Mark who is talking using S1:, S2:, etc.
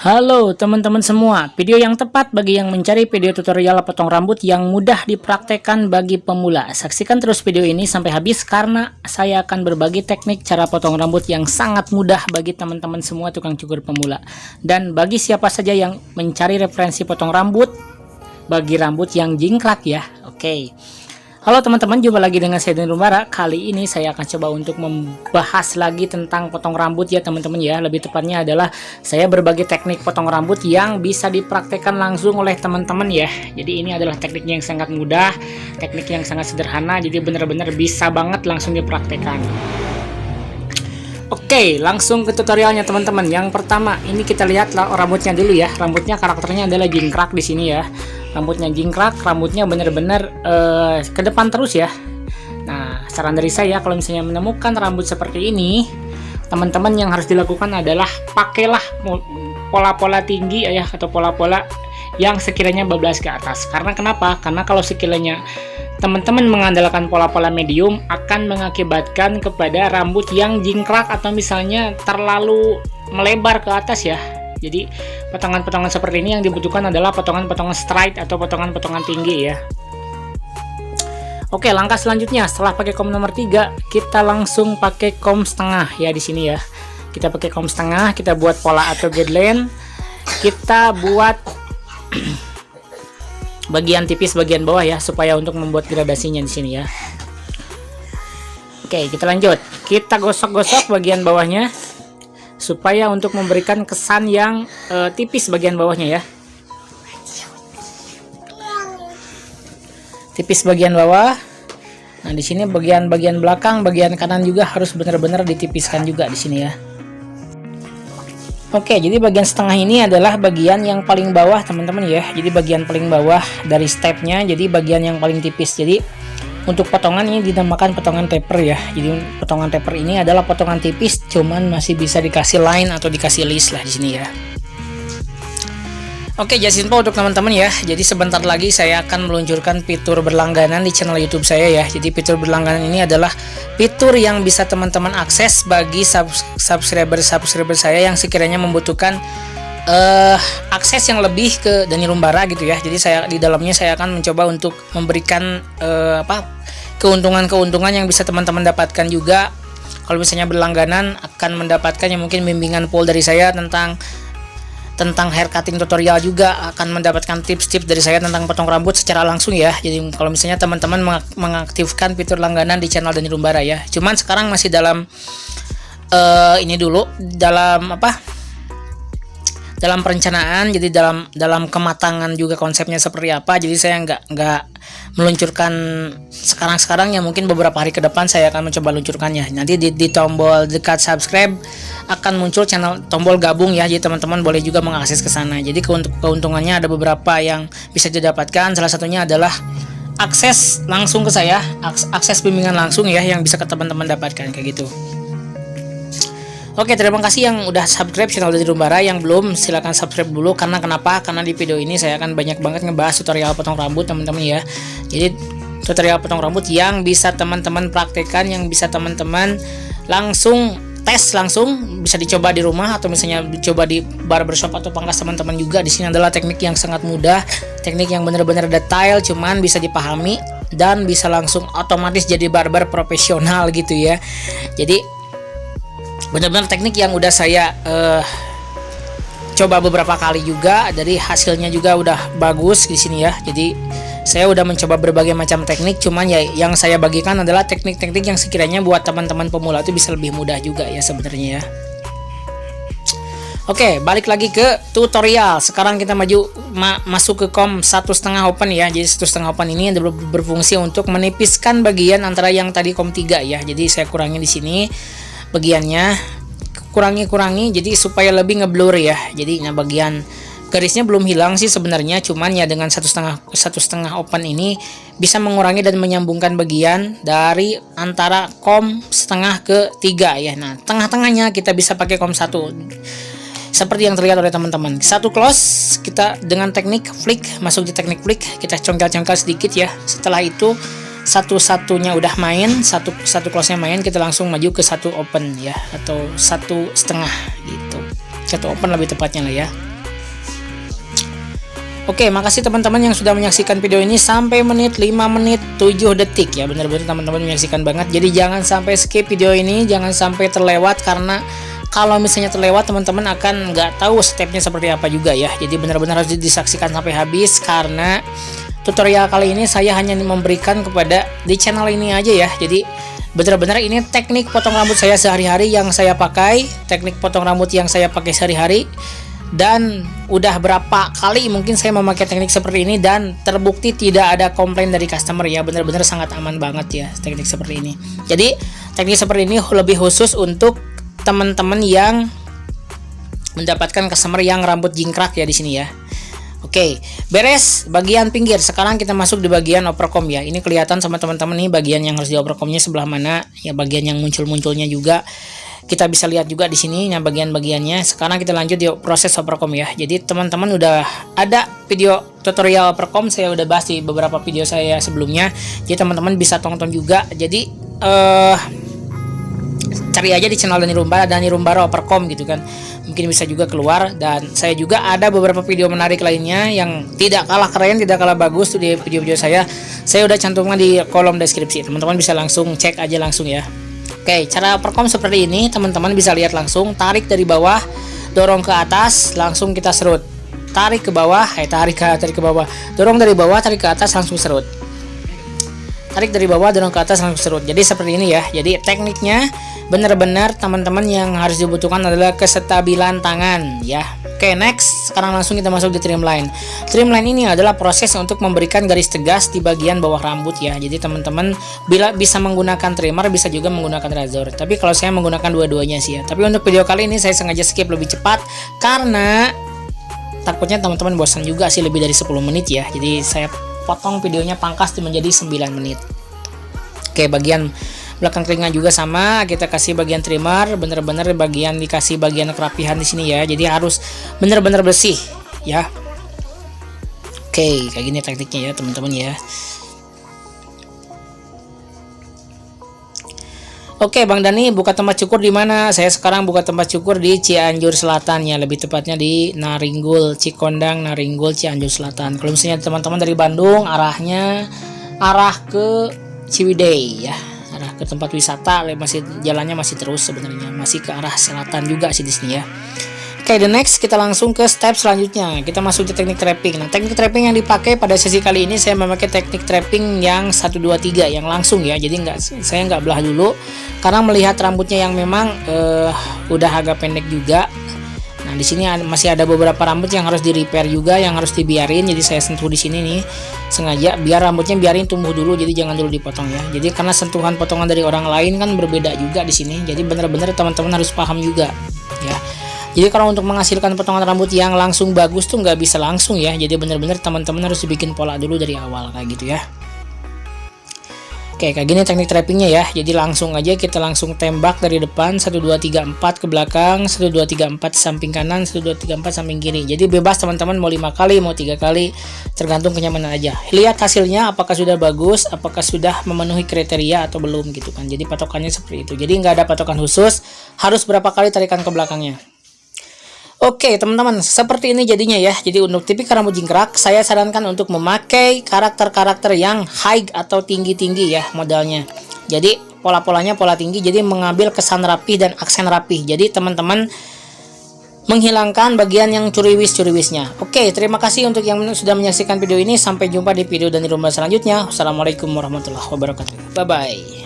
S1: Halo teman-teman semua, video yang tepat bagi yang mencari video tutorial potong rambut yang mudah dipraktekkan bagi pemula. Saksikan terus video ini sampai habis karena saya akan berbagi teknik cara potong rambut yang sangat mudah bagi teman-teman semua tukang cukur pemula. Dan bagi siapa saja yang mencari referensi potong rambut bagi rambut yang jingkrak ya. Oke. Halo teman-teman, jumpa lagi dengan saya Deni Rumbara. Kali ini saya akan coba untuk membahas lagi tentang potong rambut ya teman-teman ya. Lebih tepatnya adalah saya berbagi teknik potong rambut yang bisa dipraktekkan langsung oleh teman-teman ya. Jadi ini adalah tekniknya yang sangat mudah, teknik yang sangat sederhana, jadi benar-benar bisa banget langsung dipraktekkan. Oke, langsung ke tutorialnya teman-teman. Yang pertama, ini kita lihat rambutnya dulu ya. Rambutnya karakternya adalah jingkrak di sini ya. Rambutnya jingkrak, rambutnya benar-benar ke depan terus ya. Nah, saran dari saya kalau misalnya menemukan rambut seperti ini, teman-teman yang harus dilakukan adalah pakailah pola-pola tinggi ya, atau pola-pola yang sekiranya bablas ke atas. Karena kenapa? Karena kalau sekiranya teman-teman mengandalkan pola-pola medium akan mengakibatkan kepada rambut yang jingkrak atau misalnya terlalu melebar ke atas ya. Jadi potongan-potongan seperti ini yang dibutuhkan adalah potongan-potongan straight atau potongan-potongan tinggi ya. Oke, langkah selanjutnya setelah pakai comb nomor 3, kita langsung pakai comb setengah ya di sini ya. Kita pakai comb setengah, kita buat pola atau guideline. Kita buat bagian tipis bagian bawah ya supaya untuk membuat gradasinya di sini ya. Oke, kita lanjut. Kita gosok-gosok bagian bawahnya supaya untuk memberikan kesan yang tipis bagian bawahnya ya. Tipis bagian bawah. Nah, di sini bagian belakang, bagian kanan juga harus benar-benar ditipiskan juga di sini ya. Oke, jadi bagian setengah ini adalah bagian yang paling bawah teman-teman ya. Jadi bagian paling bawah dari stepnya, jadi bagian yang paling tipis. Jadi untuk potongan ini dinamakan potongan taper ya. Jadi potongan taper ini adalah potongan tipis, cuman masih bisa dikasih line atau dikasih list lah di sini ya. Oke, just info untuk teman-teman ya. Jadi sebentar lagi saya akan meluncurkan fitur berlangganan di channel YouTube saya ya. Jadi fitur berlangganan ini adalah fitur yang bisa teman-teman akses bagi subscriber saya yang sekiranya membutuhkan akses yang lebih ke Deni Rumbara gitu ya. Jadi saya di dalamnya saya akan mencoba untuk memberikan keuntungan-keuntungan yang bisa teman-teman dapatkan juga. Kalau misalnya berlangganan akan mendapatkan yang mungkin bimbingan full dari saya tentang hair cutting tutorial, juga akan mendapatkan tips-tips dari saya tentang potong rambut secara langsung ya. Jadi kalau misalnya teman-teman mengaktifkan fitur langganan di channel Deni Rumbara ya. Cuman sekarang masih dalam ini dulu, dalam perencanaan, jadi dalam kematangan juga konsepnya seperti apa. Jadi saya nggak meluncurkan sekarang ya, mungkin beberapa hari ke depan saya akan mencoba luncurkannya. Nanti di tombol dekat subscribe akan muncul channel tombol gabung ya, jadi teman-teman boleh juga mengakses ke sana. Jadi keuntungannya ada beberapa yang bisa didapatkan, salah satunya adalah akses langsung ke saya, akses bimbingan langsung ya yang bisa ke teman-teman dapatkan kayak gitu. Oke, terima kasih yang udah subscribe channel Deni Rumbara. Yang belum, silahkan subscribe dulu. Karena kenapa? Karena di video ini saya akan banyak banget ngebahas tutorial potong rambut teman-teman ya. Jadi tutorial potong rambut yang bisa teman-teman praktekkan, yang bisa teman-teman langsung tes, langsung bisa dicoba di rumah atau misalnya dicoba di barbershop atau pangkas teman-teman juga. Di sini adalah teknik yang sangat mudah, teknik yang benar-benar detail, cuman bisa dipahami dan bisa langsung otomatis jadi barber profesional gitu ya. Jadi benar-benar teknik yang udah saya coba beberapa kali juga, jadi hasilnya juga udah bagus di sini ya. Jadi saya udah mencoba berbagai macam teknik, cuman ya yang saya bagikan adalah teknik-teknik yang sekiranya buat teman-teman pemula itu bisa lebih mudah juga ya sebenarnya ya. Oke, balik lagi ke tutorial. Sekarang kita masuk ke comb 1,5 open ya. Jadi 1,5 open ini berfungsi untuk menipiskan bagian antara yang tadi comb 3 ya. Jadi saya kurangi di sini bagiannya, kurangi jadi supaya lebih ngeblur ya. Jadi bagian garisnya belum hilang sih sebenarnya, cuman ya dengan 1,5 open ini bisa mengurangi dan menyambungkan bagian dari antara comb setengah ke 3 ya. Nah, tengah-tengahnya kita bisa pakai comb 1 seperti yang terlihat oleh teman-teman. Satu close, kita dengan teknik flick, masuk di teknik flick, kita congkel-congkel sedikit ya. Setelah itu satu-satunya udah main, satu close nya main, kita langsung maju ke 1 open ya, atau 1,5 gitu. 1 open lebih tepatnya lah ya. Oke, makasih teman-teman yang sudah menyaksikan video ini sampai menit 5 menit 7 detik ya. Benar-benar teman-teman menyaksikan banget. Jadi jangan sampai skip video ini, jangan sampai terlewat, karena kalau misalnya terlewat teman-teman akan nggak tahu stepnya seperti apa juga ya. Jadi benar-benar harus disaksikan sampai habis, karena tutorial kali ini saya hanya memberikan kepada di channel ini aja ya. Jadi benar-benar ini teknik potong rambut saya sehari-hari yang saya pakai, teknik potong rambut yang saya pakai sehari-hari. Dan udah berapa kali mungkin saya memakai teknik seperti ini dan terbukti tidak ada komplain dari customer ya. Benar-benar sangat aman banget ya teknik seperti ini. Jadi teknik seperti ini lebih khusus untuk teman-teman yang mendapatkan customer yang rambut jingkrak ya di sini ya. Oke, beres bagian pinggir. Sekarang kita masuk di bagian overcomb ya. Ini kelihatan sama teman-teman nih bagian yang harus di overcombnya sebelah mana ya, bagian yang muncul-munculnya juga. Kita bisa lihat juga di sini yang bagian-bagiannya. Sekarang kita lanjut di proses overcomb ya. Jadi teman-teman udah ada video tutorial overcomb, saya udah bahas di beberapa video saya sebelumnya. Jadi teman-teman bisa tonton juga. Jadi cari aja di channel Dani Rumbara overcomb gitu kan. Mungkin bisa juga keluar. Dan saya juga ada beberapa video menarik lainnya yang tidak kalah keren, tidak kalah bagus tuh di video-video saya. Saya udah cantumkan di kolom deskripsi. Teman-teman bisa langsung cek aja langsung ya. Oke, cara overcomb seperti ini, teman-teman bisa lihat langsung. Tarik dari bawah, dorong ke atas, langsung kita serut. Tarik ke bawah, tarik ke bawah. Dorong dari bawah, tarik ke atas, langsung serut. Tarik dari bawah, dorong ke atas, langsung serut. Jadi seperti ini ya. Jadi tekniknya benar-benar teman-teman yang harus dibutuhkan adalah kestabilan tangan ya. Oke, next. Sekarang langsung kita masuk di trimline. Trimline ini adalah proses untuk memberikan garis tegas di bagian bawah rambut ya. Jadi teman-teman bila bisa menggunakan trimmer, bisa juga menggunakan razor. Tapi kalau saya menggunakan dua-duanya sih ya. Tapi untuk video kali ini saya sengaja skip lebih cepat karena takutnya teman-teman bosan juga sih lebih dari 10 menit ya. Jadi saya potong videonya, pangkas menjadi 9 menit. Oke, bagian belakang telinga juga sama, kita kasih bagian trimmer, bener-bener bagian dikasih bagian kerapihan di sini ya. Jadi harus bener-bener bersih ya. Oke, kayak gini tekniknya ya teman-teman ya. Oke, Bang Dani buka tempat cukur di mana? Saya sekarang buka tempat cukur di Cianjur Selatan ya, lebih tepatnya di Naringgul, Cikondang, Naringgul, Cianjur Selatan. Kalau misalnya teman-teman dari Bandung, arahnya arah ke Ciwidey ya. Arah ke tempat wisata, masih jalannya masih terus sebenarnya, masih ke arah selatan juga sih di sini ya. Oke, the next kita langsung ke step selanjutnya. Kita masuk ke teknik trapping. Nah, teknik trapping yang dipakai pada sesi kali ini saya memakai teknik trapping yang 1 2 3 yang langsung ya. Jadi saya nggak belah dulu karena melihat rambutnya yang memang udah agak pendek juga. Nah, di sini masih ada beberapa rambut yang harus di repair juga, yang harus dibiarin. Jadi saya sentuh di sini nih sengaja biar rambutnya biarin tumbuh dulu, jadi jangan dulu dipotong ya. Jadi karena sentuhan potongan dari orang lain kan berbeda juga di sini. Jadi benar-benar teman-teman harus paham juga ya. Jadi kalau untuk menghasilkan potongan rambut yang langsung bagus tuh nggak bisa langsung ya. Jadi benar-benar teman-teman harus dibikin pola dulu dari awal kayak gitu ya. Oke, kayak gini teknik trappingnya ya. Jadi langsung aja kita langsung tembak dari depan 1 2 3 4 ke belakang, 1 2 3 4 samping kanan, 1 2 3 4 samping kiri. Jadi bebas teman-teman mau 5 kali, mau 3 kali, tergantung kenyamanan aja. Lihat hasilnya apakah sudah bagus, apakah sudah memenuhi kriteria atau belum gitu kan. Jadi patokannya seperti itu. Jadi nggak ada patokan khusus, harus berapa kali tarikan ke belakangnya. Oke teman-teman, seperti ini jadinya ya. Jadi untuk tipikal rambut jingkrak, saya sarankan untuk memakai karakter-karakter yang high atau tinggi-tinggi ya modalnya. Jadi pola-polanya pola tinggi, jadi mengambil kesan rapih dan aksen rapih. Jadi teman-teman menghilangkan bagian yang curiwis-curiwisnya. Oke, terima kasih untuk yang sudah menyaksikan video ini. Sampai jumpa di video Dani Rumbara selanjutnya. Wassalamualaikum warahmatullahi wabarakatuh. Bye-bye.